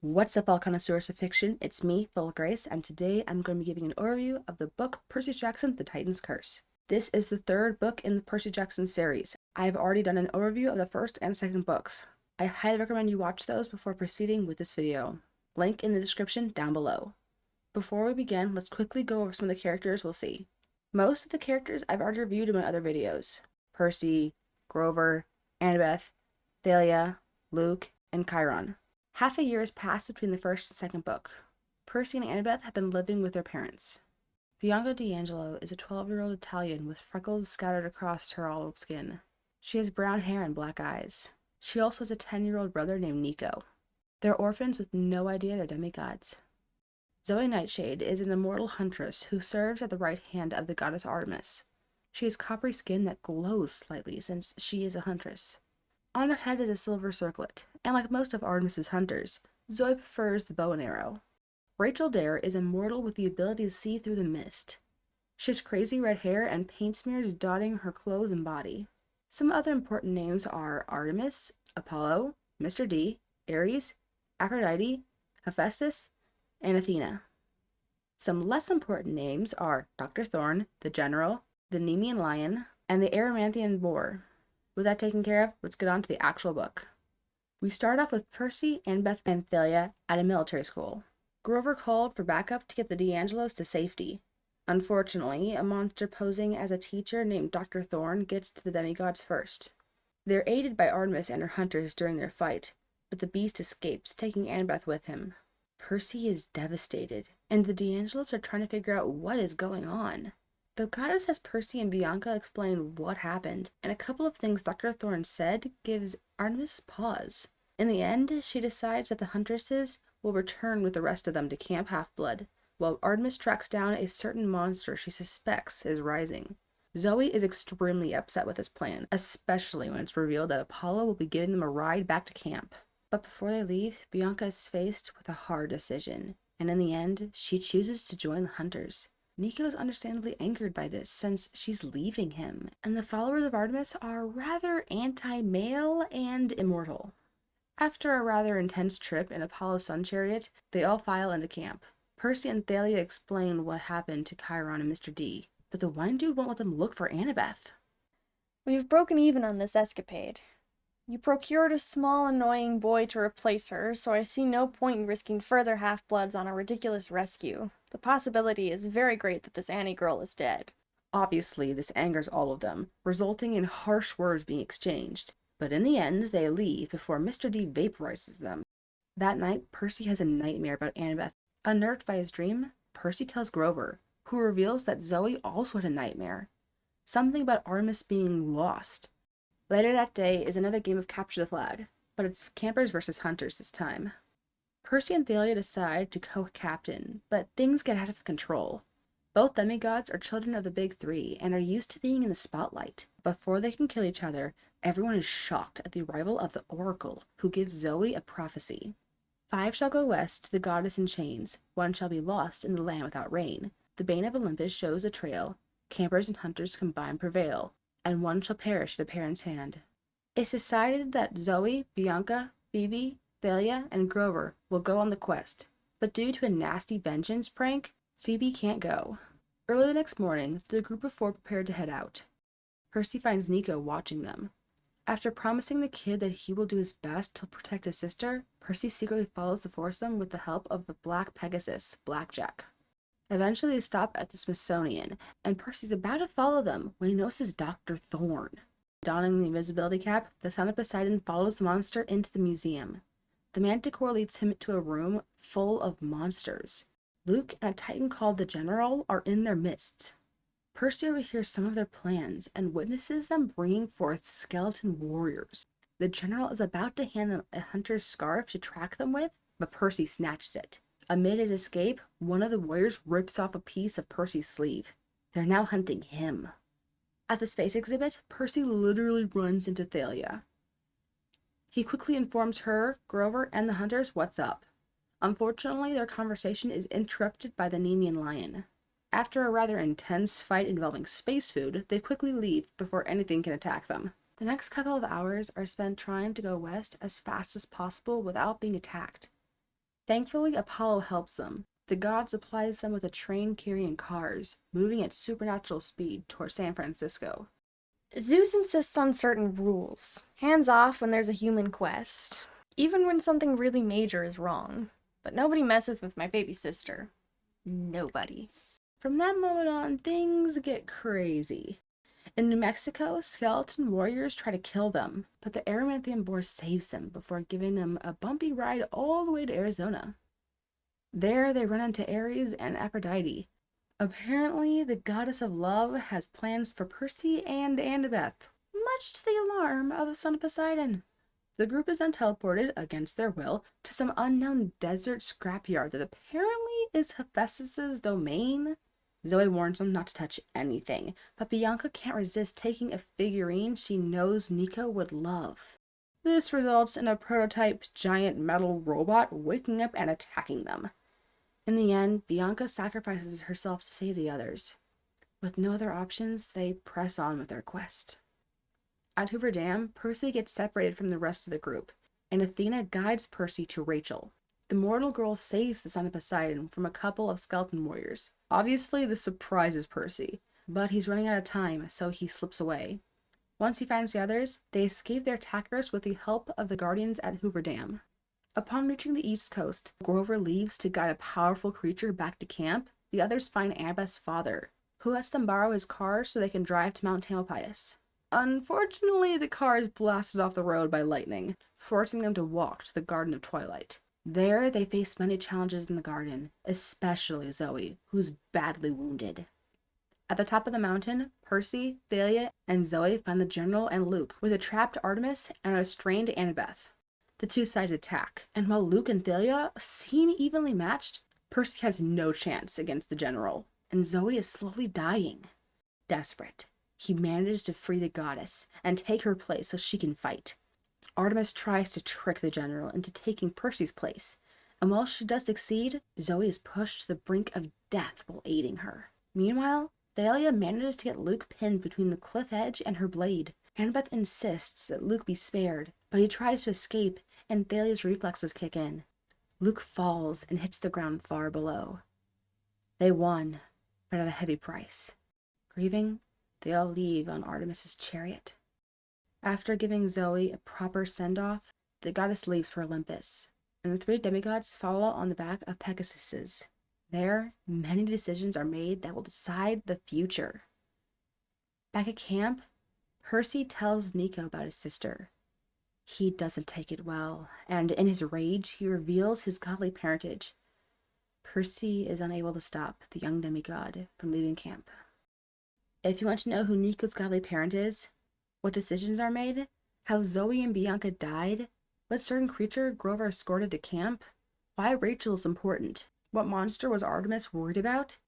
What's up, all connoisseurs of fiction? It's me, Full0Grace, and today I'm going to be giving an overview of the book Percy Jackson, The Titan's Curse. This is the third book in the Percy Jackson series. I have already done an overview of the first and second books. I highly recommend you watch those before proceeding with this video. Link in the description down below. Before we begin, let's quickly go over some of the characters we'll see. Most of the characters I've already reviewed in my other videos. Percy, Grover, Annabeth, Thalia, Luke, and Chiron. Half a year has passed between the first and second book. Percy and Annabeth have been living with their parents. Bianca D'Angelo is a 12-year-old Italian with freckles scattered across her olive skin. She has brown hair and black eyes. She also has a 10-year-old brother named Nico. They're orphans with no idea they're demigods. Zoe Nightshade is an immortal huntress who serves at the right hand of the goddess Artemis. She has coppery skin that glows slightly since she is a huntress. On her head is a silver circlet, and like most of Artemis's hunters, Zoe prefers the bow and arrow. Rachel Dare is immortal with the ability to see through the mist. She has crazy red hair and paint smears dotting her clothes and body. Some other important names are Artemis, Apollo, Mr. D, Ares, Aphrodite, Hephaestus, and Athena. Some less important names are Dr. Thorne, the General, the Nemean Lion, and the Erymanthian Boar. With that taken care of, let's get on to the actual book. We start off with Percy, Annabeth, and Thalia at a military school. Grover called for backup to get the D'Angelos to safety. Unfortunately, a monster posing as a teacher named Dr. Thorne gets to the demigods first. They're aided by Artemis and her hunters during their fight, but the beast escapes, taking Annabeth with him. Percy is devastated, and the D'Angelos are trying to figure out what is going on. The goddess has Percy and Bianca explain what happened, and a couple of things Dr. Thorne said gives Artemis pause. In the end, she decides that the huntresses will return with the rest of them to Camp Half-Blood, while Artemis tracks down a certain monster she suspects is rising. Zoe is extremely upset with this plan, especially when it's revealed that Apollo will be giving them a ride back to camp. But before they leave, Bianca is faced with a hard decision, and in the end, she chooses to join the hunters. Nico is understandably angered by this since she's leaving him, and the followers of Artemis are rather anti-male and immortal. After a rather intense trip in Apollo's sun chariot, they all file into camp. Percy and Thalia explain what happened to Chiron and Mr. D, but the wine dude won't let them look for Annabeth. We've broken even on this escapade. You procured a small, annoying boy to replace her, so I see no point in risking further half-bloods on a ridiculous rescue. The possibility is very great that this Annie girl is dead. Obviously, this angers all of them, resulting in harsh words being exchanged, but in the end, they leave before Mr. D vaporizes them. That night, Percy has a nightmare about Annabeth. Unnerved by his dream, Percy tells Grover, who reveals that Zoe also had a nightmare. Something about Artemis being lost. Later that day is another game of capture the flag, but it's campers versus hunters this time. Percy and Thalia decide to co-captain, but things get out of control. Both demigods are children of the Big Three and are used to being in the spotlight. Before they can kill each other, everyone is shocked at the arrival of the Oracle, who gives Zoe a prophecy. 5 shall go west to the goddess in chains, 1 shall be lost in the land without rain. The bane of Olympus shows a trail, campers and hunters combined prevail, and 1 shall perish at a parent's hand. It's decided that Zoe, Bianca, Phoebe, Thalia, and Grover will go on the quest, but due to a nasty vengeance prank, Phoebe can't go. Early the next morning, the group of 4 prepared to head out. Percy finds Nico watching them. After promising the kid that he will do his best to protect his sister, Percy secretly follows the foursome with the help of the Black Pegasus, Blackjack. Eventually they stop at the Smithsonian, and Percy's about to follow them when he notices Dr. Thorne. Donning the invisibility cap, the son of Poseidon follows the monster into the museum. The Manticore leads him to a room full of monsters. Luke and a Titan called the General are in their midst. Percy overhears some of their plans and witnesses them bringing forth skeleton warriors. The General is about to hand them a hunter's scarf to track them with, but Percy snatches it. Amid his escape, one of the warriors rips off a piece of Percy's sleeve. They're now hunting him. At the space exhibit, Percy literally runs into Thalia. He quickly informs her, Grover, and the hunters what's up. Unfortunately, their conversation is interrupted by the Nemean Lion. After a rather intense fight involving space food, they quickly leave before anything can attack them. The next couple of hours are spent trying to go west as fast as possible without being attacked. Thankfully, Apollo helps them. The god supplies them with a train carrying cars, moving at supernatural speed toward San Francisco. Zeus insists on certain rules. Hands off when there's a human quest. Even when something really major is wrong. But nobody messes with my baby sister. Nobody. From that moment on, things get crazy. In New Mexico, skeleton warriors try to kill them, but the Erymanthian boar saves them before giving them a bumpy ride all the way to Arizona. There, they run into Ares and Aphrodite. Apparently, the goddess of love has plans for Percy and Annabeth, much to the alarm of the son of Poseidon. The group is then teleported, against their will, to some unknown desert scrapyard that apparently is Hephaestus's domain. Zoe warns them not to touch anything, but Bianca can't resist taking a figurine she knows Nico would love. This results in a prototype giant metal robot waking up and attacking them. In the end, Bianca sacrifices herself to save the others. With no other options, they press on with their quest. At Hoover Dam, Percy gets separated from the rest of the group, and Athena guides Percy to Rachel. The mortal girl saves the son of Poseidon from a couple of skeleton warriors. Obviously, this surprises Percy, but he's running out of time, so he slips away. Once he finds the others, they escape their attackers with the help of the guardians at Hoover Dam. Upon reaching the East Coast, Grover leaves to guide a powerful creature back to camp. The others find Annabeth's father, who lets them borrow his car so they can drive to Mount Tamalpais. Unfortunately, the car is blasted off the road by lightning, forcing them to walk to the Garden of Twilight. There, they face many challenges in the garden, especially Zoe, who's badly wounded. At the top of the mountain, Percy, Thalia, and Zoe find the general and Luke with a trapped Artemis and a restrained Annabeth. The two sides attack, and while Luke and Thalia seem evenly matched, Percy has no chance against the general, and Zoe is slowly dying. Desperate, he manages to free the goddess and take her place so she can fight. Artemis tries to trick the general into taking Percy's place, and while she does succeed, Zoe is pushed to the brink of death while aiding her. Meanwhile, Thalia manages to get Luke pinned between the cliff edge and her blade. Annabeth insists that Luke be spared, but he tries to escape, and Thalia's reflexes kick in. Luke falls and hits the ground far below. They won, but at a heavy price. Grieving, they all leave on Artemis's chariot. After giving Zoe a proper send-off, the goddess leaves for Olympus, and the three demigods follow on the back of Pegasus's. There, many decisions are made that will decide the future. Back at camp, Percy tells Nico about his sister. He doesn't take it well, and in his rage, he reveals his godly parentage. Percy is unable to stop the young demigod from leaving camp. If you want to know who Nico's godly parent is, what decisions are made, how Zoe and Bianca died, what certain creature Grover escorted to camp, why Rachel is important, what monster was Artemis worried about,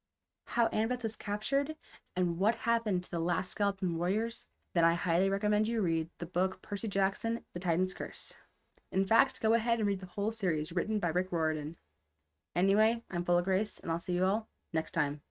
how Annabeth was captured, and what happened to the last skeleton warriors, then I highly recommend you read the book Percy Jackson, The Titan's Curse. In fact, go ahead and read the whole series written by Rick Riordan. Anyway, I'm Full of Grace, and I'll see you all next time.